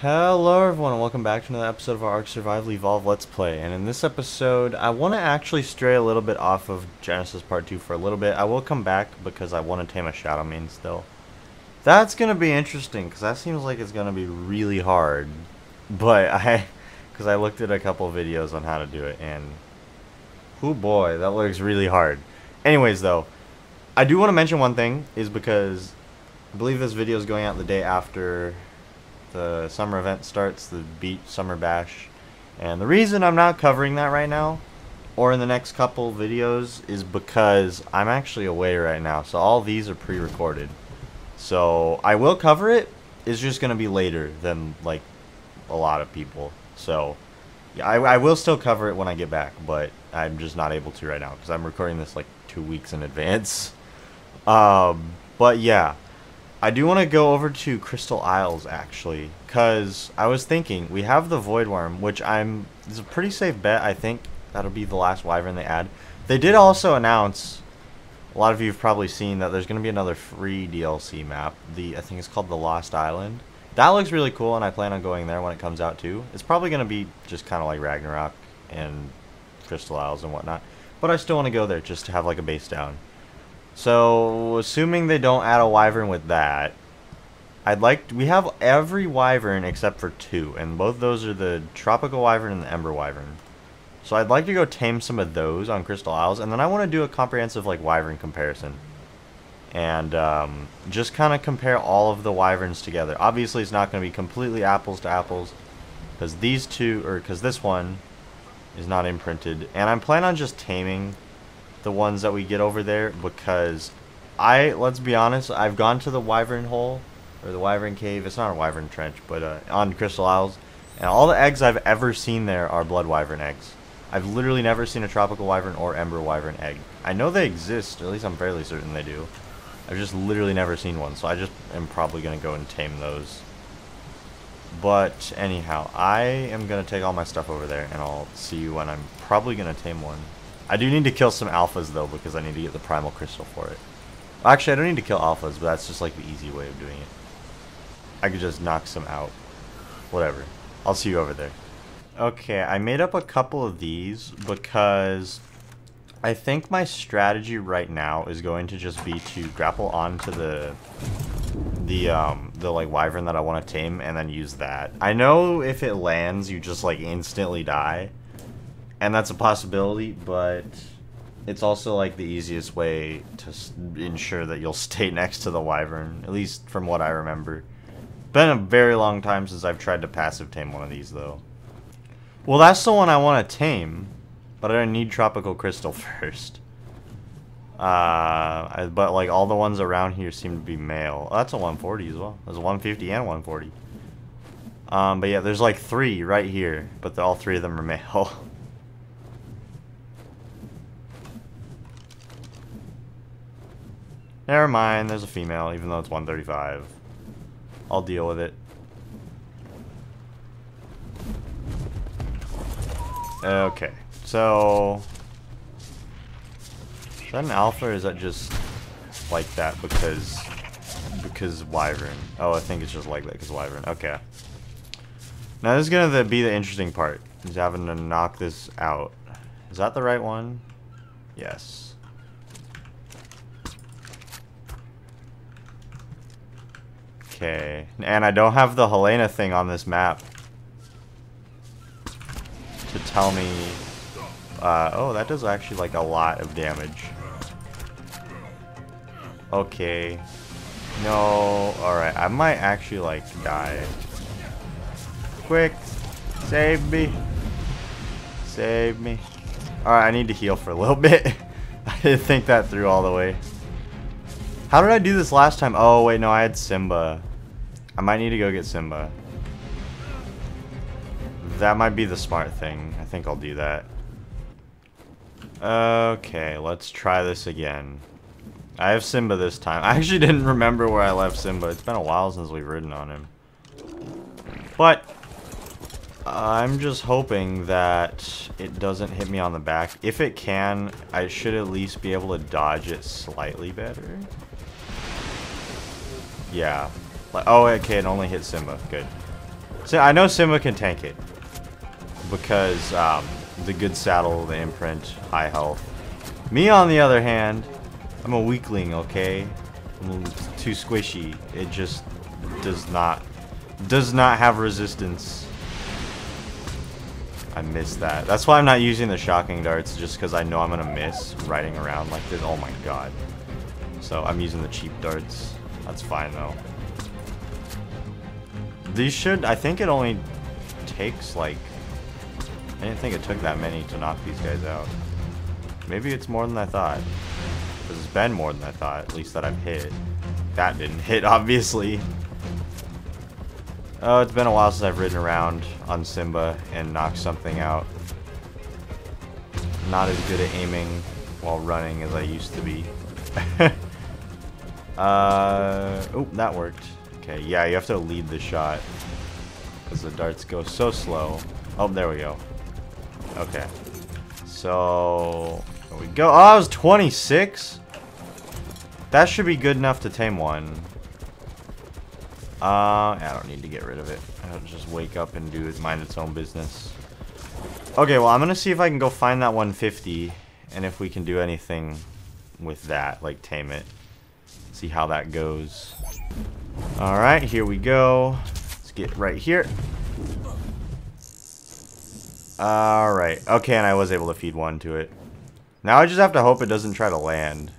Hello everyone and welcome back to another episode of our Ark Survival Evolve Let's Play. And in this episode, I want to actually stray a little bit off of Genesis Part 2 for a little bit. I will come back because I want to tame a Shadow Main still. That's going to be interesting because that seems like it's going to be really hard. But because I looked at a couple of videos on how to do it and, oh boy, that looks really hard. Anyways though, I do want to mention one thing is because I believe this video is going out the day after the summer event starts, the beach summer bash, and the reason I'm not covering that right now or in the next couple videos is because I'm actually away right now, so all these are pre-recorded. So I will cover it, it's just gonna be later than like a lot of people. So yeah, I will still cover it when I get back, but I'm just not able to right now because I'm recording this like 2 weeks in advance. But yeah, I do want to go over to Crystal Isles, actually, because I was thinking, we have the Void Worm, which it's a pretty safe bet. I think that'll be the last Wyvern they add. They did also announce, a lot of you have probably seen, that there's going to be another free DLC map. I think it's called the Lost Island. That looks really cool, and I plan on going there when it comes out, too. It's probably going to be just kind of like Ragnarok and Crystal Isles and whatnot. But I still want to go there just to have like a base down. So, assuming they don't add a Wyvern with that, we have every Wyvern except for 2, and both those are the Tropical Wyvern and the Ember Wyvern. So I'd like to go tame some of those on Crystal Isles, and then I want to do a comprehensive like Wyvern comparison. And just kind of compare all of the Wyverns together. Obviously it's not going to be completely apples to apples, because this one is not imprinted, and I'm planning on just taming the ones that we get over there, because let's be honest, I've gone to the Wyvern hole, or the Wyvern cave, it's not a Wyvern trench, but on Crystal Isles, and all the eggs I've ever seen there are Blood Wyvern eggs. I've literally never seen a Tropical Wyvern or Ember Wyvern egg. I know they exist, or at least I'm fairly certain they do. I've just literally never seen one, so I just am probably going to go and tame those. But anyhow, I am going to take all my stuff over there, and I'll see you when I'm probably going to tame one. I do need to kill some alphas though, because I need to get the primal crystal for it. Actually, I don't need to kill alphas, but that's just like the easy way of doing it. I could just knock some out. Whatever. I'll see you over there. Okay, I made up a couple of these because I think my strategy right now is going to just be to grapple onto the like Wyvern that I want to tame and then use that. I know if it lands, you just like instantly die. And that's a possibility, but it's also like the easiest way to ensure that you'll stay next to the Wyvern, at least from what I remember. Been a very long time since I've tried to passive tame one of these, though. Well, that's the one I want to tame, but I need Tropical Crystal first. But like all the ones around here seem to be male. Oh, that's a 140 as well. There's a 150 and 140. But yeah, there's like 3 right here, but all 3 of them are male. Never mind, there's a female, even though it's 135. I'll deal with it. Okay, so is that an alpha, or is that just like that because Wyvern? Oh, I think it's just like that because Wyvern. Okay. Now this is gonna be the interesting part, is having to knock this out. Is that the right one? Yes. Okay, and I don't have the Helena thing on this map to tell me. Oh, that does actually like a lot of damage. Okay. No, alright, I might actually like die. Quick, save me. Save me. Alright, I need to heal for a little bit. I didn't think that through all the way. How did I do this last time? Oh, wait, no, I had Simba. I might need to go get Simba. That might be the smart thing. I think I'll do that. Okay, let's try this again. I have Simba this time. I actually didn't remember where I left Simba. It's been a while since we've ridden on him. But I'm just hoping that it doesn't hit me on the back. If it can, I should at least be able to dodge it slightly better. Yeah. Oh, okay, it only hit Simba. Good. So I know Simba can tank it. Because the good saddle, the imprint, high health. Me, on the other hand, I'm a weakling, okay? I'm too squishy. It just does not have resistance. I missed that. That's why I'm not using the shocking darts, just because I know I'm gonna miss riding around like this. Oh my god. So I'm using the cheap darts. That's fine though. These should, I think it only takes like, I didn't think it took that many to knock these guys out. Maybe it's more than I thought. Because it's been more than I thought, at least that I've hit. That didn't hit, obviously. Oh, it's been a while since I've ridden around on Simba and knocked something out. Not as good at aiming while running as I used to be. Oh, that worked. Okay, yeah, you have to lead the shot. Because the darts go so slow. Oh, there we go. Okay. So, there we go. Oh, I was 26? That should be good enough to tame one. I don't need to get rid of it. I'll just wake up and do it, mind its own business. Okay, well, I'm gonna see if I can go find that 150, and if we can do anything with that, like tame it. See how that goes. Alright, here we go. Let's get right here. Alright, okay, and I was able to feed one to it. Now I just have to hope it doesn't try to land.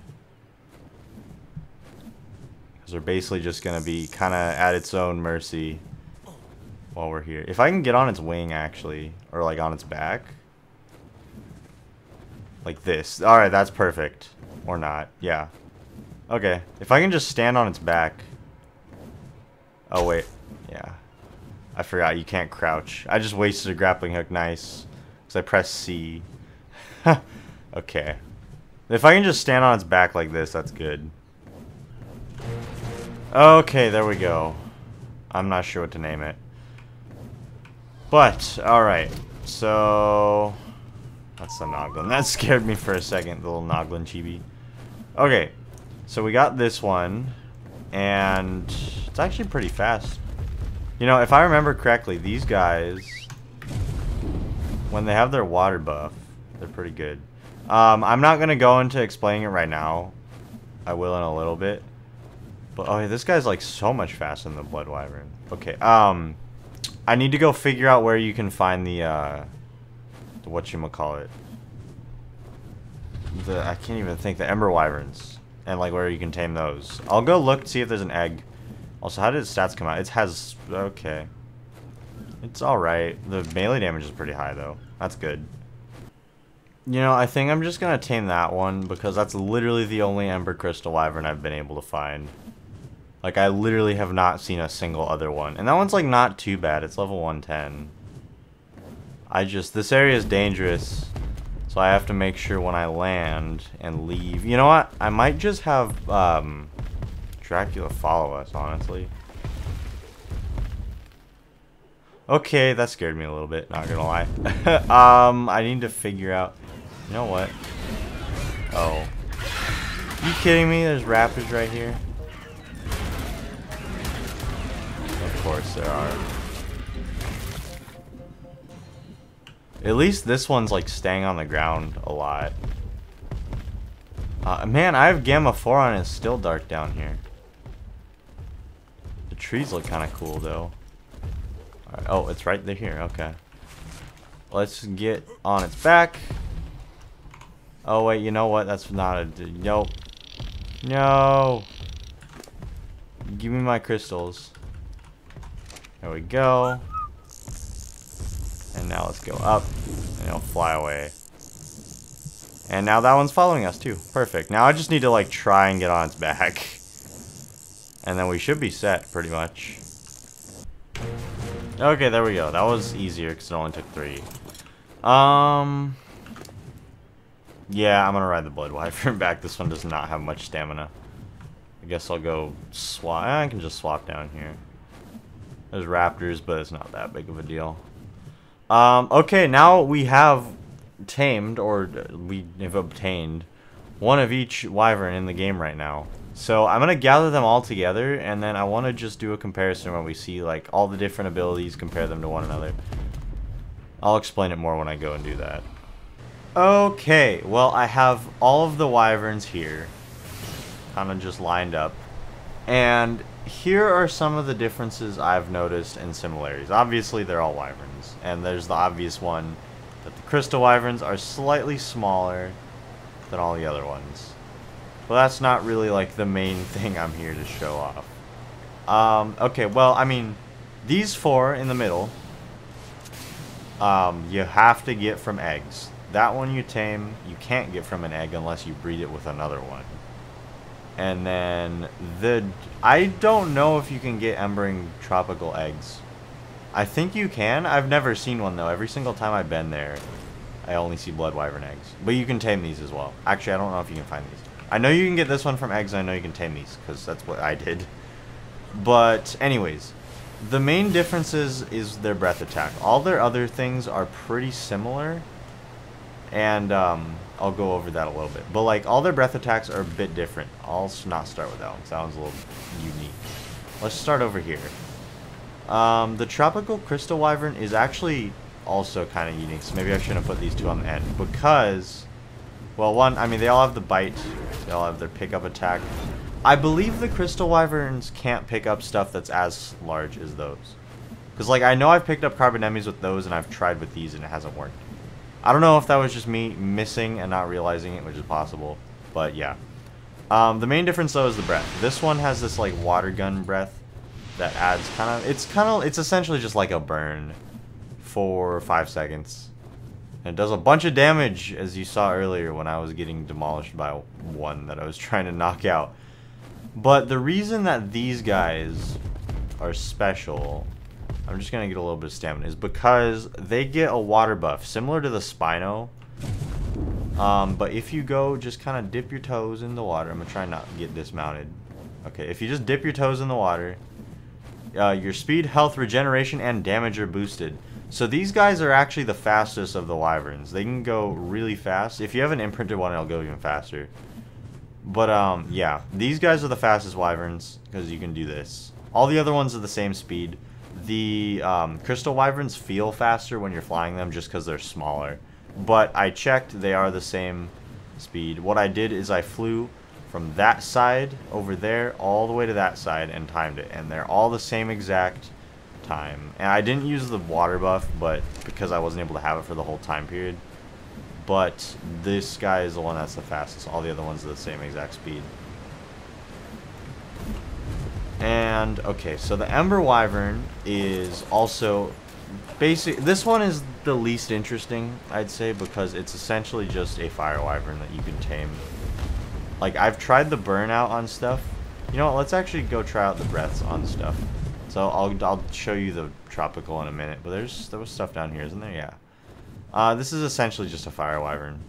They're basically just going to be kind of at its own mercy while we're here. If I can get on its wing, actually, or like on its back. Like this. Alright, that's perfect. Or not. Yeah. Okay. If I can just stand on its back. Oh, wait. Yeah. I forgot you can't crouch. I just wasted a grappling hook. Nice. Because I pressed C. Okay. If I can just stand on its back like this, that's good. Okay, there we go. I'm not sure what to name it. But, alright. So, that's the Noglin. That scared me for a second, the little Noglin chibi. Okay, so we got this one. And it's actually pretty fast. You know, if I remember correctly, these guys, when they have their water buff, they're pretty good. I'm not going to go into explaining it right now. I will in a little bit. But, oh, this guy's, like, so much faster than the Blood Wyvern. Okay, I need to go figure out where you can find the whatchamacallit. I can't even think, the Ember Wyverns. And, like, where you can tame those. I'll go look, see if there's an egg. Also, how did its stats come out? It has, okay. It's alright. The melee damage is pretty high, though. That's good. You know, I think I'm just gonna tame that one, because that's literally the only Ember Crystal Wyvern I've been able to find. Like, I literally have not seen a single other one. And that one's, like, not too bad. It's level 110. This area is dangerous. So I have to make sure when I land and leave. You know what? I might just have, Dracula follow us, honestly. Okay, that scared me a little bit, not gonna lie. I need to figure out... You know what? Oh. Are you kidding me? There's raptors right here. Of course there are. At least this one's like staying on the ground a lot. Man, I have Gamma 4 on and it's still dark down here. The trees look kind of cool though. Alright, oh, it's right there here. Okay. Let's get on its back. Oh wait, you know what? That's not a... Nope. No! Give me my crystals. There we go. And now let's go up. And it'll fly away. And now that one's following us too. Perfect. Now I just need to like try and get on its back. And then we should be set pretty much. Okay, there we go. That was easier because it only took 3. Yeah, I'm gonna ride the Blood Wyvern back. This one does not have much stamina. I guess I'll go swap. I can just swap down here. There's raptors, but it's not that big of a deal. Okay, now we have tamed, or we have obtained, one of each wyvern in the game right now. So I'm going to gather them all together, and then I want to just do a comparison where we see like all the different abilities, compare them to one another. I'll explain it more when I go and do that. Okay, well, I have all of the wyverns here, kind of just lined up. And here are some of the differences I've noticed and similarities. Obviously, they're all wyverns, and there's the obvious one that the crystal wyverns are slightly smaller than all the other ones. But that's not really like the main thing I'm here to show off. Okay, well, I mean, these four in the middle, you have to get from eggs. That one you tame, you can't get from an egg unless you breed it with another one. And then I don't know if you can get embering tropical eggs. I think you can. I've never seen one though. Every single time I've been there, I only see blood wyvern eggs. But you can tame these as well. Actually, I don't know if you can find these. I know you can get this one from eggs, and I know you can tame these, because that's what I did. But anyways, the main differences is their breath attack. All their other things are pretty similar. And I'll go over that a little bit. But like all their breath attacks are a bit different. I'll not start with that one because that one's a little unique. Let's start over here. The tropical crystal wyvern is actually also kind of unique. So maybe I shouldn't put these two on the end because, well, one, I mean, they all have the bite. They all have their pickup attack. I believe the crystal wyverns can't pick up stuff that's as large as those. Because like I know I've picked up carbon enemies with those and I've tried with these and it hasn't worked. I don't know if that was just me missing and not realizing it, which is possible, but yeah. The main difference though is the breath. This one has this like water gun breath that adds it's essentially just like a burn for 5 seconds. And it does a bunch of damage, as you saw earlier when I was getting demolished by one that I was trying to knock out. But the reason that these guys are special, I'm just going to get a little bit of stamina, is because they get a water buff, similar to the Spino. But if you go, just kind of dip your toes in the water. I'm going to try not to get dismounted. Okay, if you just dip your toes in the water, your speed, health, regeneration, and damage are boosted. So these guys are actually the fastest of the wyverns. They can go really fast. If you have an imprinted one, it'll go even faster. But, yeah, these guys are the fastest wyverns, because you can do this. All the other ones are the same speed. The crystal wyverns feel faster when you're flying them just because they're smaller. But I checked, they are the same speed. What I did is I flew from that side over there all the way to that side and timed it. And they're all the same exact time. And I didn't use the water buff, but because I wasn't able to have it for the whole time period. But this guy is the one that's the fastest. All the other ones are the same exact speed. And, okay, so the Ember Wyvern is also basic. This one is the least interesting, I'd say, because it's essentially just a Fire Wyvern that you can tame. Like, I've tried the burnout on stuff. You know what, let's actually go try out the breaths on stuff. So I'll show you the tropical in a minute, but there was stuff down here, isn't there? Yeah. This is essentially just a Fire Wyvern.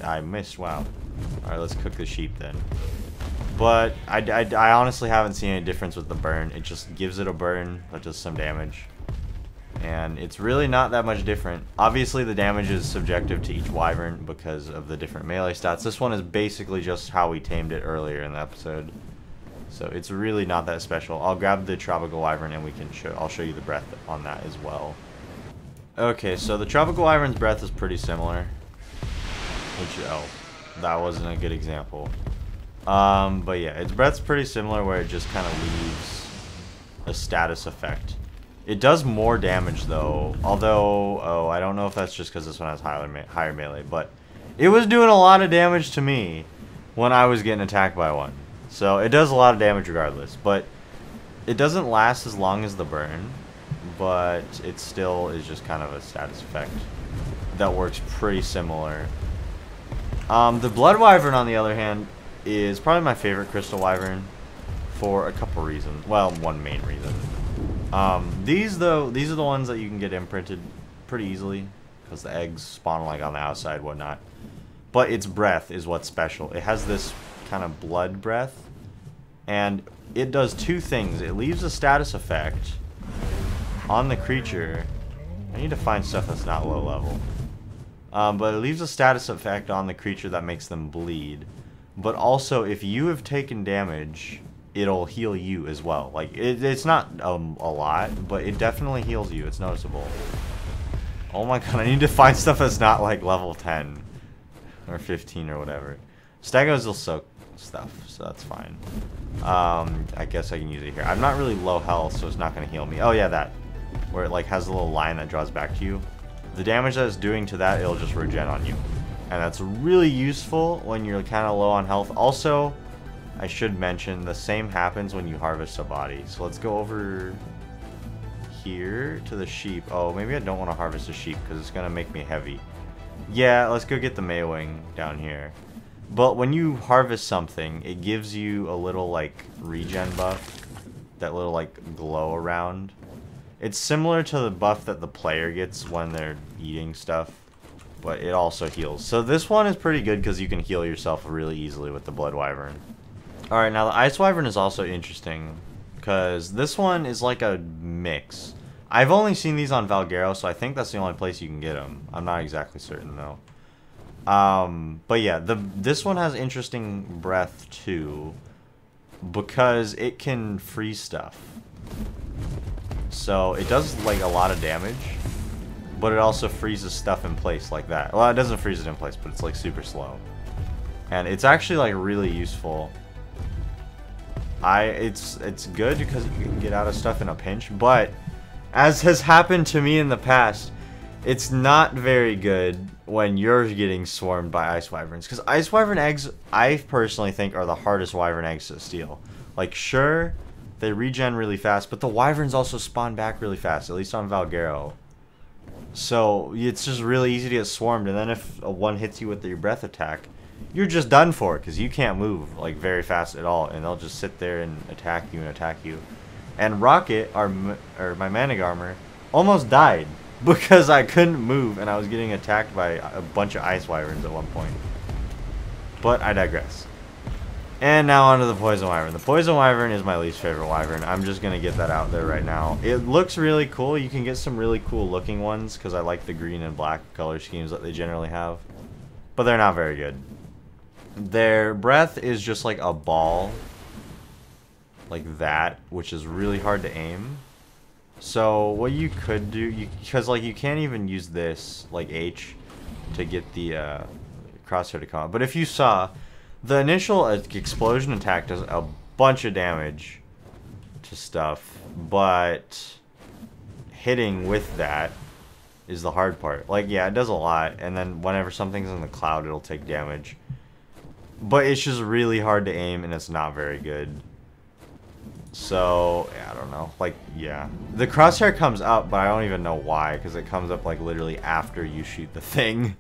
I missed, wow. Alright, let's cook the sheep then. But I honestly haven't seen any difference with the burn. It just gives it a burn that does some damage. And it's really not that much different. Obviously the damage is subjective to each wyvern because of the different melee stats. This one is basically just how we tamed it earlier in the episode. So it's really not that special. I'll grab the tropical wyvern and I'll show you the breath on that as well. Okay, so the tropical wyvern's breath is pretty similar. Oh, that wasn't a good example. But yeah, its breath's pretty similar where it just kind of leaves a status effect. It does more damage though, although, oh, I don't know if that's just because this one has higher melee, but it was doing a lot of damage to me when I was getting attacked by one. So it does a lot of damage regardless, but it doesn't last as long as the burn, but it still is just kind of a status effect that works pretty similar. The Blood Wyvern, on the other hand, is probably my favorite crystal wyvern for a couple reasons. Well, one main reason. These are the ones that you can get imprinted pretty easily because the eggs spawn like on the outside, whatnot. But its breath is what's special. It has this kind of blood breath, and it does two things. It leaves a status effect on the creature. I need to find stuff that's not low level. But it leaves a status effect on the creature that makes them bleed. but also if you have taken damage, it'll heal you as well. Like, it's not a lot, but it definitely heals you. It's noticeable. Oh my god, I need to find stuff that's not like level 10 or 15 or whatever. Stegos will soak stuff, so that's fine. I guess I can use it here. I'm not really low health, so it's not going to heal me. Oh yeah, that. Where it like has a little line that draws back to you. The damage that it's doing to that, it'll just regen on you. And that's really useful when you're kind of low on health. Also, I should mention, the same happens when you harvest a body. So let's go over here to the sheep. Oh, maybe I don't want to harvest a sheep because it's going to make me heavy. Yeah, let's go get the Maywing down here. But when you harvest something, it gives you a little, like, regen buff. That little, like, glow around. It's similar to the buff that the player gets when they're eating stuff. But it also heals. So this one is pretty good because you can heal yourself really easily with the Blood Wyvern. Alright, now the Ice Wyvern is also interesting. Because this one is like a mix. I've only seen these on Valguero, so I think that's the only place you can get them. I'm not exactly certain, though. But yeah, this one has interesting breath, too. Because it can freeze stuff. So it does, like, a lot of damage. But it also freezes stuff in place like that. Well, it doesn't freeze it in place, but it's, like, super slow. And it's actually, like, really useful. It's good because you can get out of stuff in a pinch, but as has happened to me in the past, it's not very good when you're getting swarmed by Ice Wyverns. Because Ice Wyvern eggs, I personally think, are the hardest Wyvern eggs to steal. Like, sure, they regen really fast, but the Wyverns also spawn back really fast, at least on Valguero. So, it's just really easy to get swarmed, and then if a one hits you with your breath attack, you're just done for, because you can't move, like, very fast at all, and they'll just sit there and attack you. And Rocket, or my Managarmr, almost died, because I couldn't move, and I was getting attacked by a bunch of Ice Wyverns at one point. But I digress. And now onto the Poison Wyvern. The Poison Wyvern is my least favorite Wyvern. I'm just going to get that out there right now. It looks really cool. You can get some really cool looking ones, because I like the green and black color schemes that they generally have. But they're not very good. Their breath is just like a ball. Like that, which is really hard to aim. So what you could do, because like you can't even use this, like H, to get the crosshair to come out. But if you saw, the initial explosion attack does a bunch of damage to stuff, but hitting with that is the hard part. Like, yeah, it does a lot, and then whenever something's in the cloud, it'll take damage. But it's just really hard to aim, and it's not very good. So, yeah, I don't know. Like, yeah. The crosshair comes up, but I don't even know why, because it comes up, like, literally after you shoot the thing.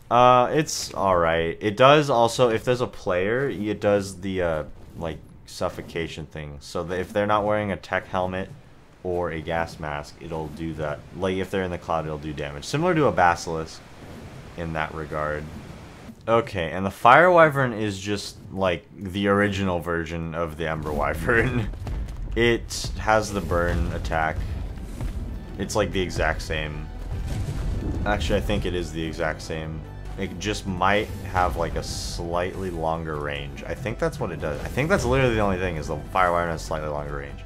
It's alright. It does also, if there's a player, it does the, like, suffocation thing. So that if they're not wearing a tech helmet or a gas mask, it'll do that. Like, if they're in the cloud, it'll do damage. Similar to a basilisk in that regard. Okay, and the Fire Wyvern is just, like, the original version of the Ember Wyvern. It has the burn attack. It's, like, the exact same. Actually, I think it is the exact same. It just might have, like, a slightly longer range. I think that's what it does. I think that's literally the only thing, is the Fire Wyvern has slightly longer range.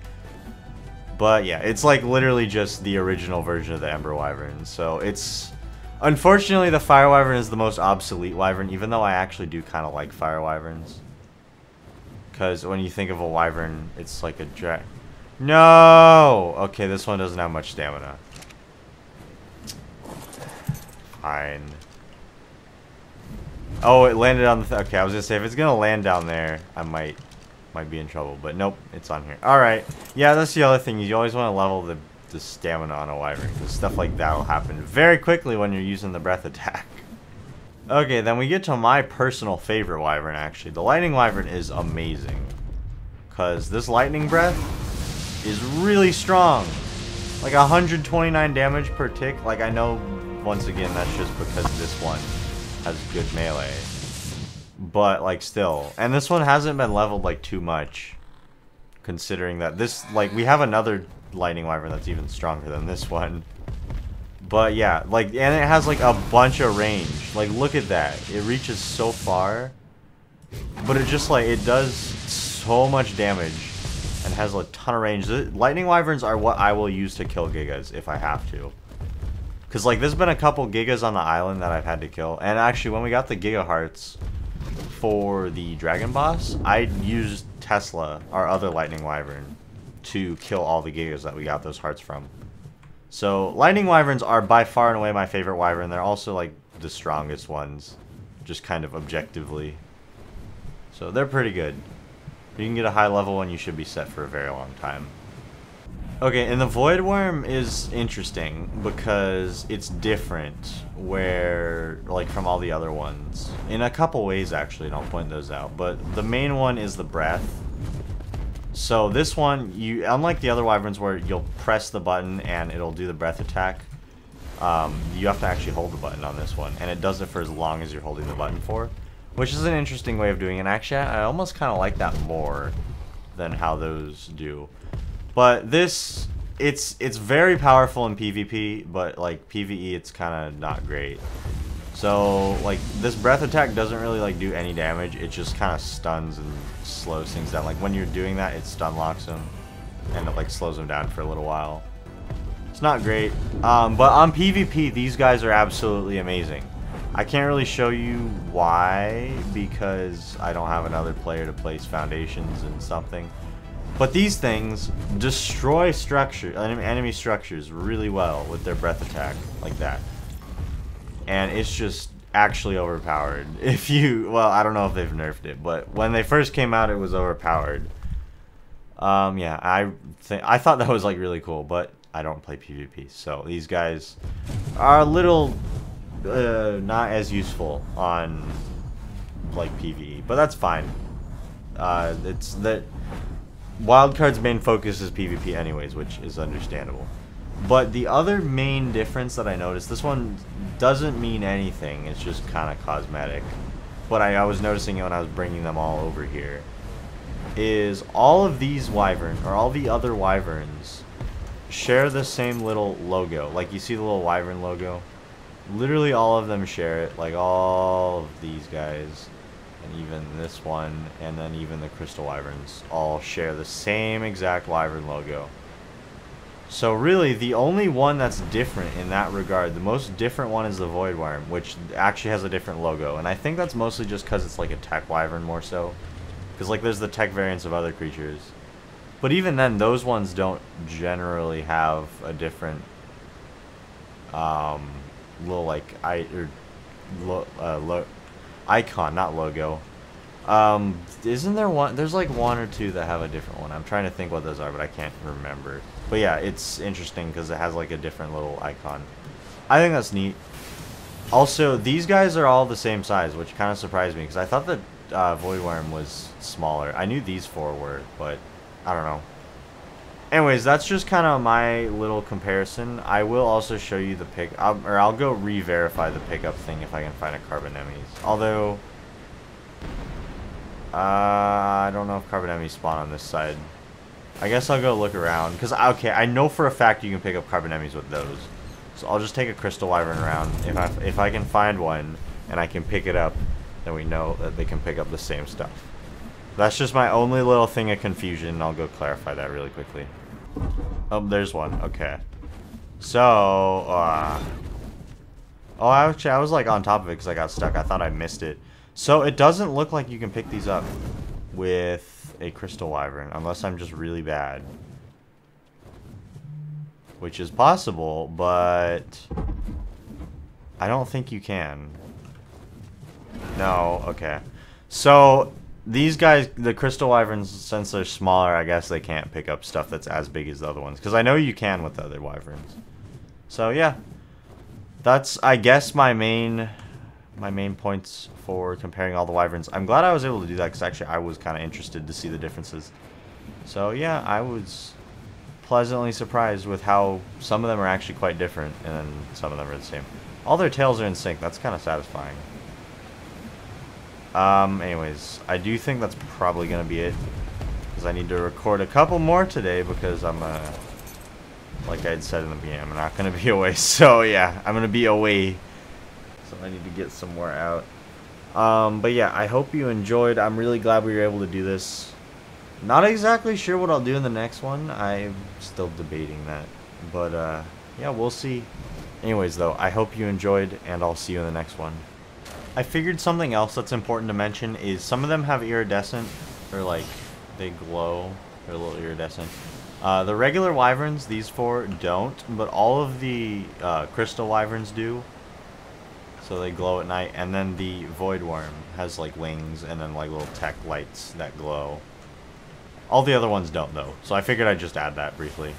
But, yeah, it's, like, literally just the original version of the Ember Wyvern. So, it's... Unfortunately, the Fire Wyvern is the most obsolete Wyvern, even though I actually do kind of like Fire Wyverns. Because when you think of a Wyvern, it's like a No! Okay, this one doesn't have much stamina. Fine. Oh, it landed on the... Okay, I was going to say, if it's going to land down there, I might be in trouble. But nope, it's on here. Alright. Yeah, that's the other thing. You always want to level the stamina on a Wyvern, because stuff like that will happen very quickly when you're using the breath attack. Okay, then we get to my personal favorite Wyvern, actually. The Lightning Wyvern is amazing, because this lightning breath is really strong. Like 129 damage per tick. Like, I know, once again, that's just because this one has good melee. But, like, still. And this one hasn't been leveled, like, too much, considering that this, like, we have another Lightning Wyvern that's even stronger than this one. But yeah, like, and it has like a bunch of range. Like, look at that. It reaches so far. but it just like it does so much damage and has a ton of range. Lightning wyverns are what I will use to kill gigas if I have to. Cause like there's been a couple gigas on the island that I've had to kill, and actually when we got the giga hearts for the dragon boss, I used Tesla, our other lightning wyvern, to kill all the gigas that we got those hearts from. So lightning wyverns are by far and away my favorite wyvern. They're also like the strongest ones, just kind of objectively. So they're pretty good. You can get a high level one, you should be set for a very long time. Okay, and the void worm is interesting because it's different where, like, from all the other ones. In a couple ways, actually, and I'll point those out. But the main one is the breath. So this one, unlike the other wyverns where you'll press the button and it'll do the breath attack, you have to actually hold the button on this one. And it does it for as long as you're holding the button for. Which is an interesting way of doing it. Actually, I almost kind of like that more than how those do. But this, it's very powerful in PvP, but like PvE, it's kind of not great. So like this breath attack doesn't really like do any damage. It just kind of stuns and slows things down. Like when you're doing that, it stun locks them, and it like slows them down for a little while. It's not great, but on PvP, these guys are absolutely amazing. I can't really show you why because I don't have another player to place foundations and something. But these things destroy enemy structures really well with their breath attack like that. And it's just actually overpowered. Well, I don't know if they've nerfed it, but when they first came out, it was overpowered. Yeah, I thought that was like really cool, but I don't play PvP, so these guys are a little not as useful on like PvE, but that's fine. It's that Wildcard's main focus is PvP anyways, which is understandable. But the other main difference that I noticed, this one doesn't mean anything, it's just kind of cosmetic, but I was noticing it when I was bringing them all over here, is all of these wyverns, or all the other wyverns, share the same little logo. Like you see the little wyvern logo? Literally all of them share it, like all of these guys, and even this one, and then even the crystal wyverns all share the same exact wyvern logo. So really the only one that's different in that regard, the most different one is the void worm, which actually has a different logo, and I think that's mostly just because it's like a tech wyvern more so, because like there's the tech variants of other creatures, but even then those ones don't generally have a different little like icon, not logo. Isn't there one? There's like one or two that have a different one. I'm trying to think what those are, but I can't remember. But yeah, it's interesting because it has like a different little icon. I think that's neat. Also, these guys are all the same size, which kind of surprised me because I thought that void worm was smaller. I knew these four were, but I don't know. Anyways, that's just kind of my little comparison. I will also show you the I'll go re-verify the pickup thing if I can find a carbon emies. Although, I don't know if carbon emies spawn on this side. I guess I'll go look around. Because, okay, I know for a fact you can pick up carbon emies with those. So I'll just take a crystal wyvern around. If I can find one and I can pick it up, then we know that they can pick up the same stuff. That's just my only little thing of confusion. I'll go clarify that really quickly. Oh, there's one. Okay. So, oh, actually, I was like on top of it because I got stuck. I thought I missed it. So it doesn't look like you can pick these up with a crystal wyvern, unless I'm just really bad. Which is possible, but I don't think you can. No, okay. So these guys, the crystal wyverns, since they're smaller, I guess they can't pick up stuff that's as big as the other ones. Because I know you can with the other wyverns. So yeah, that's, I guess, my main points for comparing all the wyverns. I'm glad I was able to do that because actually I was kind of interested to see the differences. So yeah, I was pleasantly surprised with how some of them are actually quite different and then some of them are the same. All their tails are in sync. That's kind of satisfying. Anyways, I do think that's probably going to be it. Because I need to record a couple more today because I'm, like I had said in the beginning, I'm not going to be away. So yeah, I'm going to be away. So I need to get some more out. But yeah, I hope you enjoyed. I'm really glad we were able to do this. Not exactly sure what I'll do in the next one. I'm still debating that. But yeah, we'll see. Anyways, though, I hope you enjoyed, and I'll see you in the next one. I figured something else that's important to mention is some of them have iridescent, or like, they glow. They're a little iridescent. The regular wyverns, these four, don't, but all of the crystal wyverns do. So they glow at night, and then the void worm has like wings and then like little tech lights that glow. All the other ones don't though, so I figured I'd just add that briefly.